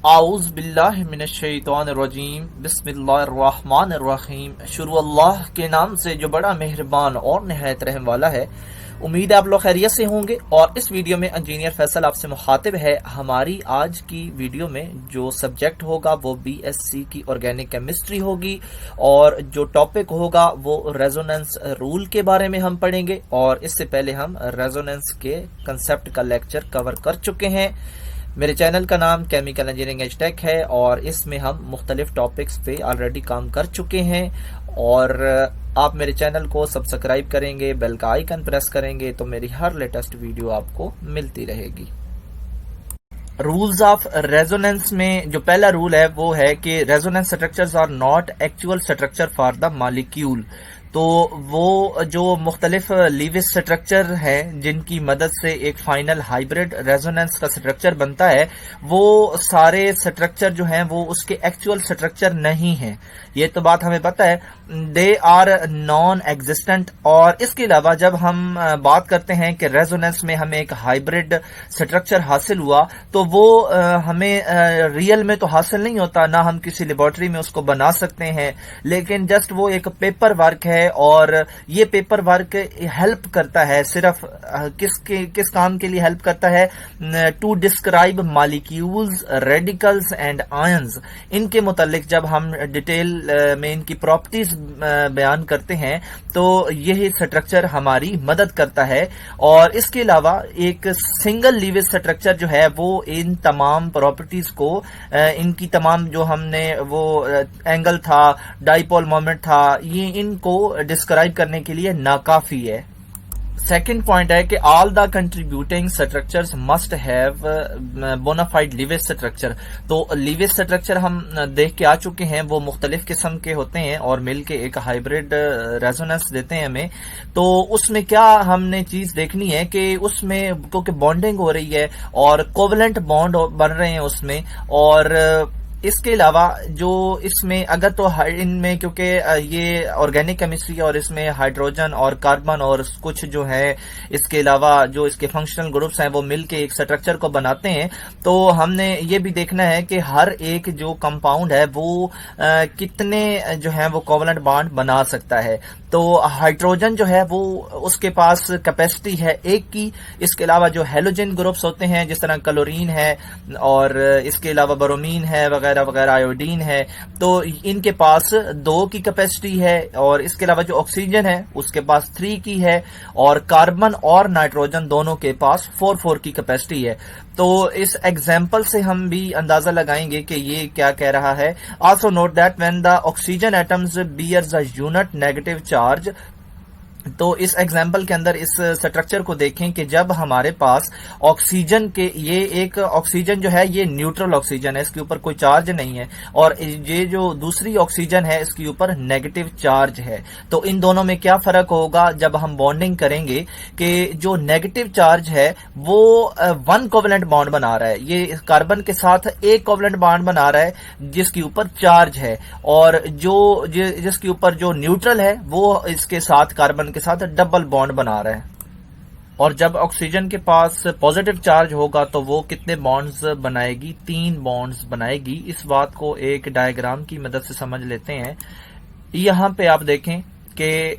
आऊज़ बिल्लाहि मिनश शैतानिर रजीम बिस्मिल्लाहिर्रहमानिर रहीम। शुरू अल्लाह के नाम से जो बड़ा मेहरबान और निहायत रहम वाला है। उम्मीद है आप लोग खैरियत से होंगे। और इस वीडियो में इंजीनियर फैसल आपसे मुखातिब है। हमारी आज की वीडियो में जो सब्जेक्ट होगा वो BSc की ऑर्गेनिक केमिस्ट्री होगी और जो टॉपिक होगा वो रेजोनेंस रूल के बारे में हम पढ़ेंगे। और इससे पहले हम रेजोनेंस के कंसेप्ट का लेक्चर कवर कर चुके हैं। मेरे चैनल का नाम केमिकल इंजीनियरिंग एचटेक है और इसमें हम मुख्तलिफ टॉपिक्स पे ऑलरेडी काम कर चुके हैं। और आप मेरे चैनल को सब्सक्राइब करेंगे, बेल का आइकन प्रेस करेंगे तो मेरी हर लेटेस्ट वीडियो आपको मिलती रहेगी। रूल्स ऑफ रेजोनेंस में जो पहला रूल है वो है कि resonance structures are not actual structure for the molecule. तो वो जो मुख्तलिफ लीविस स्ट्रक्चर है जिनकी मदद से एक फाइनल हाइब्रिड रेजोनेंस का स्ट्रक्चर बनता है, वो सारे स्ट्रक्चर जो हैं वो उसके एक्चुअल स्ट्रक्चर नहीं है। ये तो बात हमें पता है, दे आर नॉन एग्जिस्टेंट। और इसके अलावा जब हम बात करते हैं कि रेजोनेंस में हमें एक हाइब्रिड स्ट्रक्चर हासिल हुआ तो वो हमें रियल में तो हासिल नहीं होता, ना हम किसी लेबोरेटरी में उसको बना सकते हैं, लेकिन जस्ट वो एक पेपर वर्क है। और ये पेपर वर्क हेल्प करता है सिर्फ किस काम के लिए हेल्प करता है, to describe molecules, radicals and ions. इनके मुतालिक जब हम डिटेल में इनकी प्रॉपर्टीज बयान करते हैं तो यही स्ट्रक्चर हमारी मदद करता है। और इसके अलावा एक सिंगल लीविस स्ट्रक्चर जो है वो इन तमाम प्रॉपर्टीज को, इनकी तमाम जो हमने वो एंगल था, डाइपोल मोमेंट था, ये इनको डिस्क्राइब करने के लिए नाकाफी है। सेकेंड पॉइंट है कि all the contributing structures must have bona fide Lewis structure. तो लीविस स्ट्रक्चर हम देख के आ चुके हैं, वो मुख्तलिफ किस्म के होते हैं और मिलके एक हाइब्रिड रेजोनेंस देते हैं हमें। तो उसमें क्या हमने चीज देखनी है कि उसमें क्योंकि बॉन्डिंग हो रही है और कोवलेंट बॉन्ड बन रहे हैं उसमें। और इसके अलावा जो इसमें अगर तो इनमें क्योंकि ये ऑर्गेनिक केमिस्ट्री है और इसमें हाइड्रोजन और कार्बन और कुछ जो है इसके अलावा जो इसके फंक्शनल ग्रुप्स हैं वो मिलके एक स्ट्रक्चर को बनाते हैं। तो हमने ये भी देखना है कि हर एक जो कंपाउंड है वो कितने जो है वो कोवलेंट बॉन्ड बना सकता है। तो हाइड्रोजन जो है वो उसके पास कैपेसिटी है 1 की। इसके अलावा जो हेलोजन ग्रुप्स होते हैं जिस तरह क्लोरीन है और इसके अलावा ब्रोमीन है वगैरह वगैरह, आयोडीन है, तो इनके पास 2 की कैपेसिटी है। और इसके अलावा जो ऑक्सीजन है उसके पास 3 की है और कार्बन और नाइट्रोजन दोनों के पास 4 की कैपेसिटी है। तो इस एग्जाम्पल से हम भी अंदाजा लगाएंगे कि ये क्या कह रहा है। Also note that when the oxygen atoms bears a unit negative charge. तो इस एग्जाम्पल के अंदर इस स्ट्रक्चर को देखें कि जब हमारे पास ऑक्सीजन के, ये एक ऑक्सीजन जो है ये न्यूट्रल ऑक्सीजन है, इसके ऊपर कोई चार्ज नहीं है, और ये जो दूसरी ऑक्सीजन है इसके ऊपर नेगेटिव चार्ज है। तो इन दोनों में क्या फर्क होगा जब हम बॉन्डिंग करेंगे कि जो नेगेटिव चार्ज है वो 1 कोवलेंट बॉन्ड बना रहा है, ये कार्बन के साथ 1 कोवलेंट बॉन्ड बना रहा है जिसके ऊपर चार्ज है, और जो जिसके ऊपर जो न्यूट्रल है वो इसके साथ कार्बन के साथ डबल बॉन्ड बना रहा है। और जब ऑक्सीजन के पास पॉजिटिव चार्ज होगा तो वो कितने बॉन्ड्स बनाएगी? 3 बॉन्ड्स बनाएगी। इस बात को एक डायग्राम की मदद से समझ लेते हैं। यहां पे आप देखें कि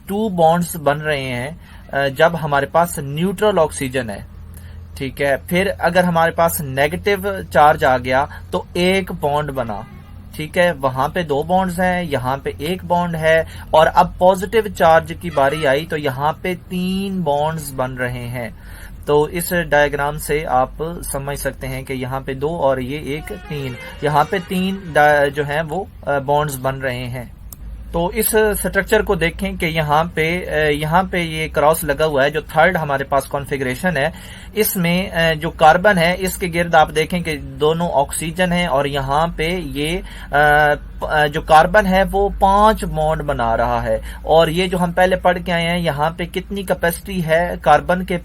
2 बॉन्ड्स बन रहे हैं जब हमारे पास न्यूट्रल ऑक्सीजन है, ठीक है। फिर अगर हमारे पास नेगेटिव चार्ज आ गया तो 1 बॉन्ड बना, ठीक है। वहां पे 2 बॉन्ड्स हैं, यहाँ पे 1 बॉन्ड है। और अब पॉजिटिव चार्ज की बारी आई तो यहाँ पे 3 बॉन्ड्स बन रहे हैं। तो इस डायग्राम से आप समझ सकते हैं कि यहाँ पे 2 और ये 1, 3, यहाँ पे 3 जो है वो बॉन्ड्स बन रहे हैं। तो इस स्ट्रक्चर को देखें कि यहाँ पे ये क्रॉस लगा हुआ है, जो थर्ड हमारे पास कॉन्फ़िगरेशन है। इसमें जो कार्बन है इसके गिर्द आप देखें कि दोनों ऑक्सीजन है और यहाँ पे ये जो कार्बन है वो 5 बॉन्ड बना रहा है। और ये जो हम पहले पढ़ के आए हैं, यहाँ पे कितनी कैपेसिटी है कार्बन के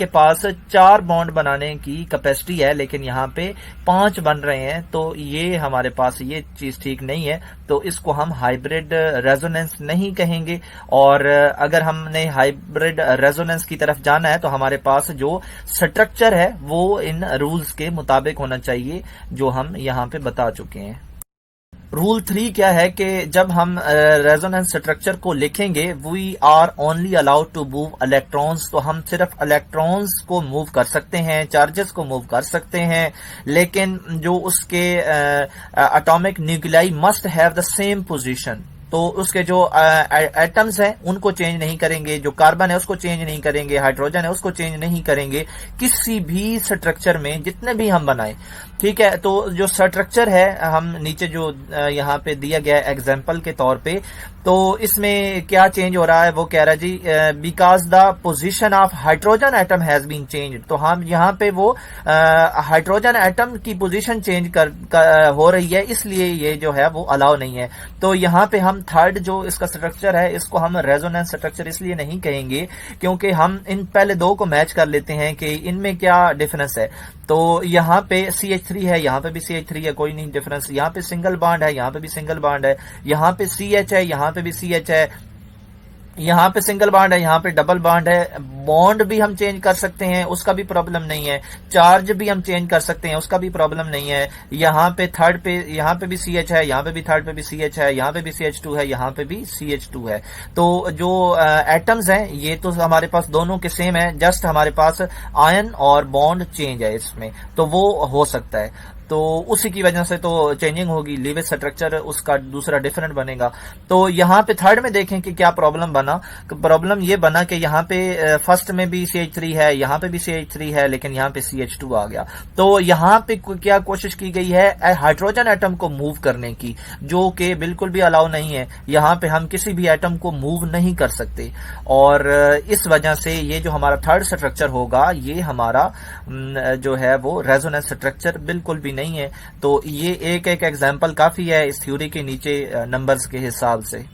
पास 4 बॉन्ड बनाने की कैपेसिटी है, लेकिन यहाँ पे 5 बन रहे हैं। तो ये हमारे पास ये चीज ठीक नहीं है, तो इसको हम हाइब्रिड रेजोनेंस नहीं कहेंगे। और अगर हमने हाइब्रिड रेजोनेंस की तरफ जाना है तो हमारे पास जो स्ट्रक्चर है वो इन रूल्स के मुताबिक होना चाहिए जो हम यहाँ पे बता चुके हैं। रूल 3 क्या है कि जब हम रेजोनेंस स्ट्रक्चर को लिखेंगे, we are only allowed to move electrons, तो हम सिर्फ इलेक्ट्रॉन्स को मूव कर सकते हैं, चार्जेस को मूव कर सकते हैं, लेकिन जो उसके atomic nuclei must have the same position. तो उसके जो एटम्स हैं उनको चेंज नहीं करेंगे, जो कार्बन है उसको चेंज नहीं करेंगे, हाइड्रोजन है उसको चेंज नहीं करेंगे किसी भी स्ट्रक्चर में जितने भी हम बनाए। ठीक है, तो जो स्ट्रक्चर है हम नीचे जो यहाँ पे दिया गया है एग्जांपल के तौर पे, तो इसमें क्या चेंज हो रहा है वो कह रहा है जी because the position of hydrogen atom has been change. तो हम यहाँ पे वो हाइड्रोजन एटम की पोजीशन चेंज हो रही है, इसलिए ये जो है वो अलाउ नहीं है। तो यहाँ पे हम थर्ड जो इसका स्ट्रक्चर है इसको हम रेजोनेंस स्ट्रक्चर इसलिए नहीं कहेंगे क्योंकि हम इन पहले दो को मैच कर लेते हैं कि इनमें क्या डिफरेंस है। तो यहाँ पे CH3 है, यहाँ पे भी CH3 है, कोई नहीं डिफरेंस। यहाँ पे सिंगल बॉन्ड है, यहाँ पे भी सिंगल बॉन्ड है, यहाँ पे CH है, यहाँ पे भी CH है, यहाँ पे सिंगल बॉन्ड है, यहाँ पे डबल बॉन्ड है। बॉन्ड भी हम चेंज कर सकते हैं, उसका भी प्रॉब्लम नहीं है। चार्ज भी हम चेंज कर सकते हैं, उसका भी प्रॉब्लम नहीं है। यहाँ पे थर्ड पे यहाँ पे भी CH है, यहाँ पे भी थर्ड पे भी CH है, यहाँ पे भी CH2 है, यहाँ पे भी CH2 है। तो जो एटम्स हैं ये तो हमारे पास दोनों के सेम है, जस्ट हमारे पास आयन और बॉन्ड चेंज है इसमें, तो वो हो सकता है। तो उसी की वजह से तो चेंजिंग होगी, लीवेज स्ट्रक्चर उसका दूसरा डिफरेंट बनेगा। तो यहाँ पे थर्ड में देखें कि क्या प्रॉब्लम बना। प्रॉब्लम ये बना कि यहाँ पे फर्स्ट में भी CH3 है, यहाँ पे भी CH3 है, लेकिन यहाँ पे CH2 आ गया। तो यहाँ पे क्या कोशिश की गई है हाइड्रोजन एटम को मूव करने की, जो कि बिल्कुल भी अलाउ नहीं है। यहाँ पे हम किसी भी एटम को मूव नहीं कर सकते, और इस वजह से ये जो हमारा थर्ड स्ट्रक्चर होगा ये हमारा जो है वो रेजोनेंस स्ट्रक्चर बिल्कुल भी नहीं है। तो ये एक एग्जांपल काफी है इस थ्योरी के नीचे नंबर्स के हिसाब से।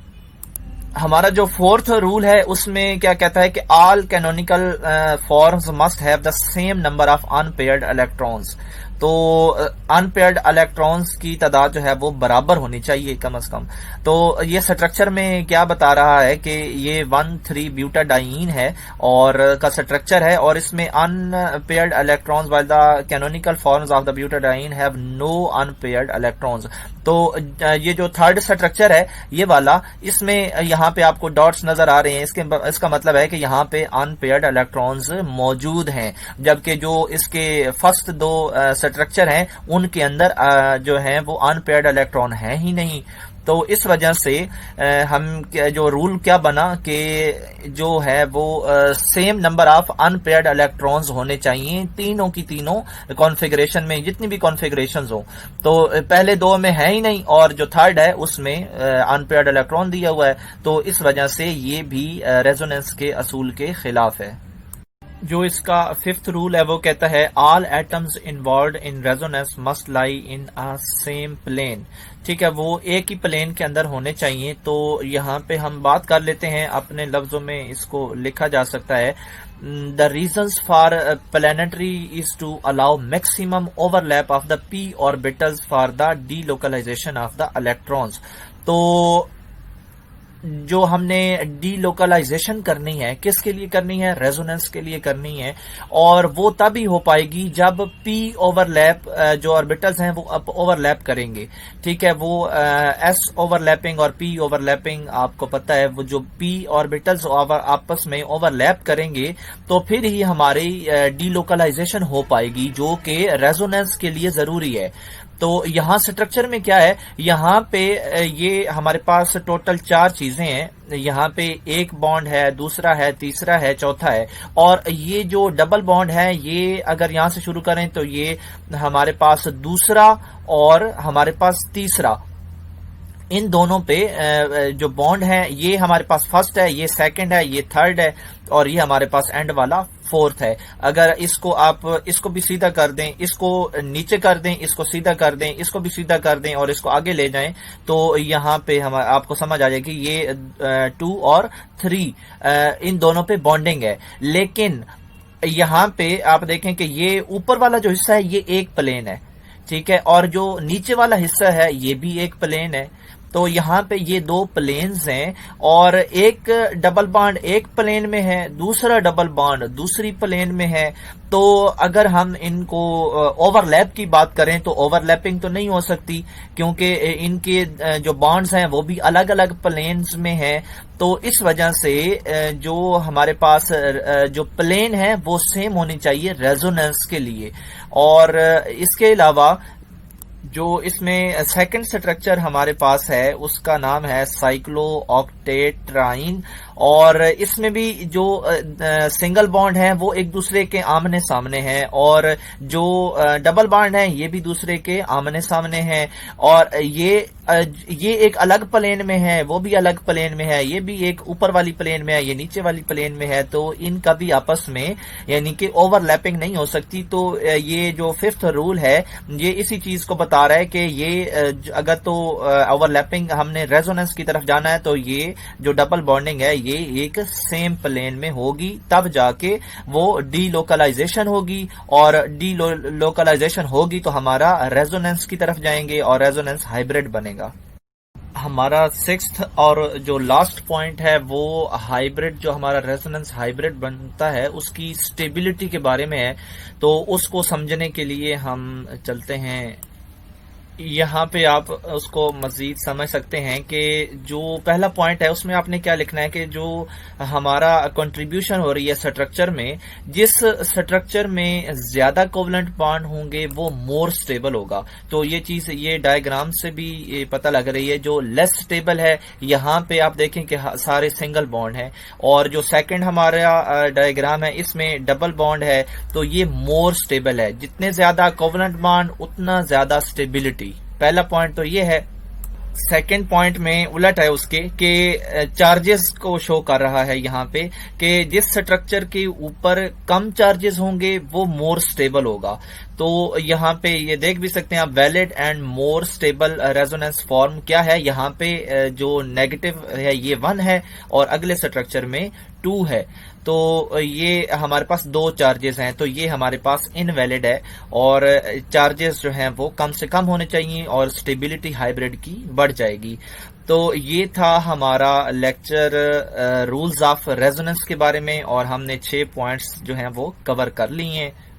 हमारा जो फोर्थ रूल है उसमें क्या कहता है कि all canonical forms must have the same number of unpaired electrons. तो अनपेयर्ड इलेक्ट्रॉन्स की तादाद जो है वो बराबर होनी चाहिए कम से कम। तो ये स्ट्रक्चर में क्या बता रहा है कि ये 1,3-ब्यूटाडाइन है और का स्ट्रक्चर है, और इसमें unpaired electrons while the canonical forms of the butadiene have no unpaired electrons. तो ये जो थर्ड स्ट्रक्चर है ये वाला, इसमें यहाँ पे आपको डॉट्स नजर आ रहे हैं, इसका मतलब है कि यहाँ पे अनपेयर्ड इलेक्ट्रॉन्स मौजूद हैं, जबकि जो इसके फर्स्ट दो स्ट्रक्चर हैं उनके अंदर जो है वो अनपेयर्ड इलेक्ट्रॉन है ही नहीं। तो इस वजह से हम जो रूल क्या बना कि जो है वो same number of unpaired electrons होने चाहिए तीनों की तीनों कॉन्फ़िगरेशन में, जितनी भी कॉन्फ़िगरेशंस हो। तो पहले दो में है ही नहीं, और जो थर्ड है उसमें अनपेयर्ड इलेक्ट्रॉन दिया हुआ है, तो इस वजह से ये भी रेजोनेंस के असूल के खिलाफ है। जो इसका फिफ्थ रूल है वो कहता है all atoms involved in resonance must lie in a same plane. ठीक है, वो एक ही प्लेन के अंदर होने चाहिए। तो यहाँ पे हम बात कर लेते हैं, अपने लफ्जों में इसको लिखा जा सकता है the reasons for planetary is to allow maximum overlap of the p orbitals for the delocalisation of the electrons. तो जो हमने डीलोकलाइजेशन करनी है, किसके लिए करनी है? रेजोनेंस के लिए करनी है, और वो तभी हो पाएगी जब p ओवरलैप जो ऑर्बिटल्स हैं वो ओवरलैप करेंगे। ठीक है, वो s ओवरलैपिंग और p ओवरलैपिंग आपको पता है, वो जो p ऑर्बिटल्स आपस में ओवरलैप करेंगे तो फिर ही हमारी डीलोकलाइजेशन हो पाएगी, जो कि रेजोनेंस के लिए जरूरी है। तो यहाँ स्ट्रक्चर में क्या है, यहाँ पे ये हमारे पास टोटल 4 चीजें हैं। यहाँ पे एक बॉन्ड है, दूसरा है, तीसरा है, चौथा है, और ये जो डबल बॉन्ड है ये अगर यहाँ से शुरू करें तो ये हमारे पास दूसरा और हमारे पास तीसरा, इन दोनों पे जो बॉन्ड है ये हमारे पास फर्स्ट है, ये सेकंड है, ये थर्ड है, और ये हमारे पास एंड वाला फोर्थ है। अगर इसको आप इसको भी सीधा कर दें, इसको नीचे कर दें, इसको सीधा कर दें, इसको भी सीधा कर दें और इसको आगे ले जाएं, तो यहाँ पे हम आपको समझ आ जाएगी ये 2 और 3 इन दोनों पे बॉन्डिंग है। लेकिन यहाँ पे आप देखें कि ये ऊपर वाला जो हिस्सा है ये एक प्लेन है, ठीक है, और जो नीचे वाला हिस्सा है ये भी एक प्लेन है। तो यहाँ पे ये दो प्लेन्स हैं और एक डबल बॉन्ड एक प्लेन में है, दूसरा डबल बॉन्ड दूसरी प्लेन में है। तो अगर हम इनको ओवरलैप की बात करें तो ओवरलैपिंग तो नहीं हो सकती, क्योंकि इनके जो बॉन्ड्स हैं वो भी अलग अलग प्लेन्स में हैं। तो इस वजह से जो हमारे पास जो प्लेन है वो सेम होनी चाहिए रेजोनेंस के लिए। और इसके अलावा जो इसमें सेकंड स्ट्रक्चर हमारे पास है उसका नाम है साइक्लोऑक्टेट्राइन, और इसमें भी जो सिंगल बॉन्ड है वो एक दूसरे के आमने सामने है, और जो डबल बॉन्ड है ये भी दूसरे के आमने सामने है। और ये एक अलग प्लेन में है, वो भी अलग प्लेन में है, ये भी एक ऊपर वाली प्लेन में है, ये नीचे वाली प्लेन में है। तो इनका भी आपस में यानी कि ओवरलैपिंग नहीं हो सकती। तो ये जो फिफ्थ रूल है ये इसी चीज को बता रहा है कि ये अगर तो ओवरलैपिंग हमने रेजोनेंस की तरफ जाना है तो ये जो डबल बॉन्डिंग है ये एक सेम प्लेन में होगी, तब जाके वो डीलोकलाइजेशन होगी, और डीलोकलाइजेशन होगी तो हमारा रेजोनेंस की तरफ जाएंगे और रेजोनेंस हाइब्रिड बनेगा। हमारा सिक्स्थ और जो लास्ट पॉइंट है वो हाइब्रिड, जो हमारा रेजोनेंस हाइब्रिड बनता है उसकी स्टेबिलिटी के बारे में है। तो उसको समझने के लिए हम चलते हैं, यहाँ पे आप उसको मजीद समझ सकते हैं कि जो पहला पॉइंट है उसमें आपने क्या लिखना है कि जो हमारा कंट्रीब्यूशन हो रही है स्ट्रक्चर में, जिस स्ट्रक्चर में ज्यादा कोवलेंट बॉन्ड होंगे वो मोर स्टेबल होगा। तो ये चीज ये डायग्राम से भी पता लग रही है। जो लेस स्टेबल है यहाँ पे आप देखें कि सारे सिंगल बॉन्ड है, और जो सेकंड हमारा डायग्राम है इसमें डबल बॉन्ड है, तो ये मोर स्टेबल है। जितने ज्यादा कोवलेंट बॉन्ड उतना ज्यादा स्टेबिलिटी। पहला पॉइंट तो ये है। सेकेंड पॉइंट में उलट है उसके कि चार्जेस को शो कर रहा है यहाँ पे कि जिस स्ट्रक्चर के ऊपर कम चार्जेस होंगे वो मोर स्टेबल होगा। तो यहाँ पे ये देख भी सकते हैं आप, valid and more stable resonance form क्या है। यहाँ पे जो नेगेटिव है ये 1 है और अगले स्ट्रक्चर में 2 है। तो ये हमारे पास 2 चार्जेस हैं, तो ये हमारे पास इनवैलिड है और चार्जेस जो हैं वो कम से कम होने चाहिए और स्टेबिलिटी हाइब्रिड की बढ़ जाएगी। तो ये था हमारा लेक्चर रूल्स ऑफ रेजोनेंस के बारे में, और हमने 6 पॉइंट्स जो हैं वो कवर कर लिए हैं।